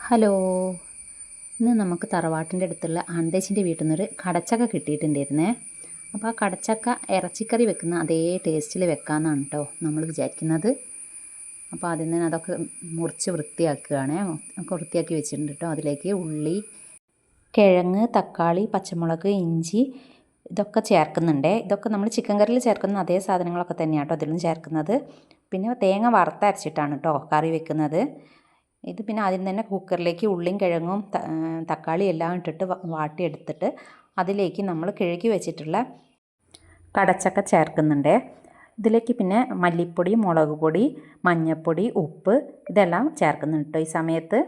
Hello, ഇന്ന് നമുക്ക് തറവാട്ടിൻ്റെ അടുത്തുള്ള ആണ്ടേച്ചിൻ്റെ വീട്ടിൽ നിന്നൊരു കടച്ചക്ക കിട്ടിയിട്ടുണ്ടായിരുന്നേ. അപ്പോൾ ആ കടച്ചക്ക ഇറച്ചിക്കറി വെക്കുന്ന അതേ ടേസ്റ്റിൽ വെക്കാമെന്നാണ് കേട്ടോ നമ്മൾ വിചാരിക്കുന്നത്. അപ്പോൾ ആദ്യം തന്നെ അതൊക്കെ മുറിച്ച് വൃത്തിയാക്കുകയാണ്. ഒക്കെ വൃത്തിയാക്കി വെച്ചിട്ടുണ്ട് കേട്ടോ. അതിലേക്ക് ഉള്ളി, കിഴങ്ങ്, തക്കാളി, പച്ചമുളക്, ഇഞ്ചി ഇതൊക്കെ ചേർക്കുന്നുണ്ട്. ഇതൊക്കെ നമ്മൾ ചിക്കൻ കറിയിൽ ചേർക്കുന്ന അതേ സാധനങ്ങളൊക്കെ തന്നെയാണ് കേട്ടോ ഇതിലും ചേർക്കുന്നത്. പിന്നെ തേങ്ങ വറുത്തരച്ചിട്ടാണ് കേട്ടോ കറി വെക്കുന്നത്. ഇത് പിന്നെ ആദ്യം തന്നെ കുക്കറിലേക്ക് ഉള്ളിയും കിഴങ്ങും തക്കാളി എല്ലാം ഇട്ടിട്ട് വാട്ടിയെടുത്തിട്ട് അതിലേക്ക് നമ്മൾ കഴുകി വെച്ചിട്ടുള്ള കടച്ചക്ക ചേർക്കുന്നുണ്ട്. ഇതിലേക്ക് പിന്നെ മല്ലിപ്പൊടി, മുളക് പൊടി, മഞ്ഞൾപ്പൊടി, ഉപ്പ് ഇതെല്ലാം ചേർക്കുന്നുണ്ട് കേട്ടോ ഈ സമയത്ത്.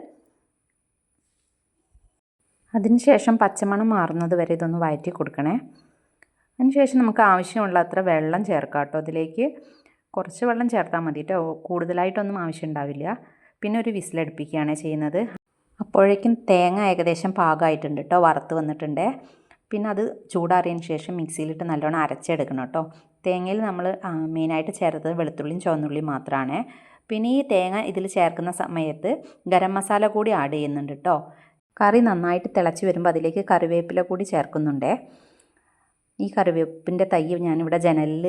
അതിനുശേഷം പച്ചമണം മാറുന്നത് വരെ ഇതൊന്ന് വഴറ്റി കൊടുക്കണേ. അതിനുശേഷം നമുക്ക് ആവശ്യമുള്ള അത്ര വെള്ളം ചേർക്കാം കേട്ടോ. ഇതിലേക്ക് കുറച്ച് വെള്ളം ചേർത്താൽ മതി കേട്ടോ, കൂടുതലായിട്ടൊന്നും ആവശ്യം ഉണ്ടാവില്ല. പിന്നെ ഒരു വിസിലടുപ്പിക്കുകയാണ് ചെയ്യുന്നത്. അപ്പോഴേക്കും തേങ്ങ ഏകദേശം പാകമായിട്ടുണ്ട് കേട്ടോ, വറുത്ത് വന്നിട്ടുണ്ട്. പിന്നെ അത് ചൂടാറിയതിന് ശേഷം മിക്സിയിലിട്ട് നല്ലോണം അരച്ചെടുക്കണം കേട്ടോ. തേങ്ങയിൽ നമ്മൾ മെയിനായിട്ട് ചേർത്തത് വെളുത്തുള്ളിയും ചുവന്നുള്ളിയും മാത്രമാണ്. പിന്നെ ഈ തേങ്ങ ഇതിൽ ചേർക്കുന്ന സമയത്ത് ഗരം മസാല കൂടി ആഡ് ചെയ്യുന്നുണ്ട് കേട്ടോ. കറി നന്നായിട്ട് തിളച്ച് വരുമ്പോൾ അതിലേക്ക് കറിവേപ്പില കൂടി ചേർക്കുന്നുണ്ട്. ഈ കറിവേപ്പിൻ്റെ തൈ ഞാനിവിടെ ജനലിൽ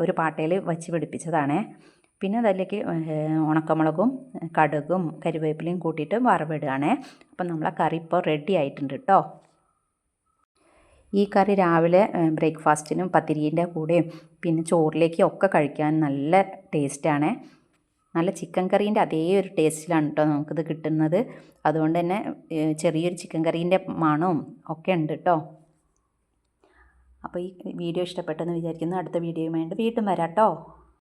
ഒരു പാട്ടയിൽ വെച്ച് പിടിപ്പിച്ചതാണ്. പിന്നെ അതിലേക്ക് ഉണക്കമുളകും കടുകും കരിവേപ്പിലയും കൂട്ടിയിട്ട് വറവിടുകയാണ്. അപ്പം നമ്മളെ കറി ഇപ്പോൾ റെഡി ആയിട്ടുണ്ട് കേട്ടോ. ഈ കറി രാവിലെ ബ്രേക്ക്ഫാസ്റ്റിനും പത്തിരീൻ്റെ കൂടെയും പിന്നെ ചോറിലേക്കും ഒക്കെ കഴിക്കാൻ നല്ല ടേസ്റ്റാണ്. നല്ല ചിക്കൻ കറീൻ്റെ അതേ ഒരു ടേസ്റ്റിലാണ് കേട്ടോ നമുക്കിത് കിട്ടുന്നത്. അതുകൊണ്ട് തന്നെ ചെറിയൊരു ചിക്കൻ കറീൻ്റെ മണവും ഒക്കെ ഉണ്ട് കേട്ടോ. അപ്പോൾ ഈ വീഡിയോ ഇഷ്ടപ്പെട്ടെന്ന് വിചാരിക്കുന്നു. അടുത്ത വീഡിയോയുമായിട്ട് വീണ്ടും വരാം കേട്ടോ.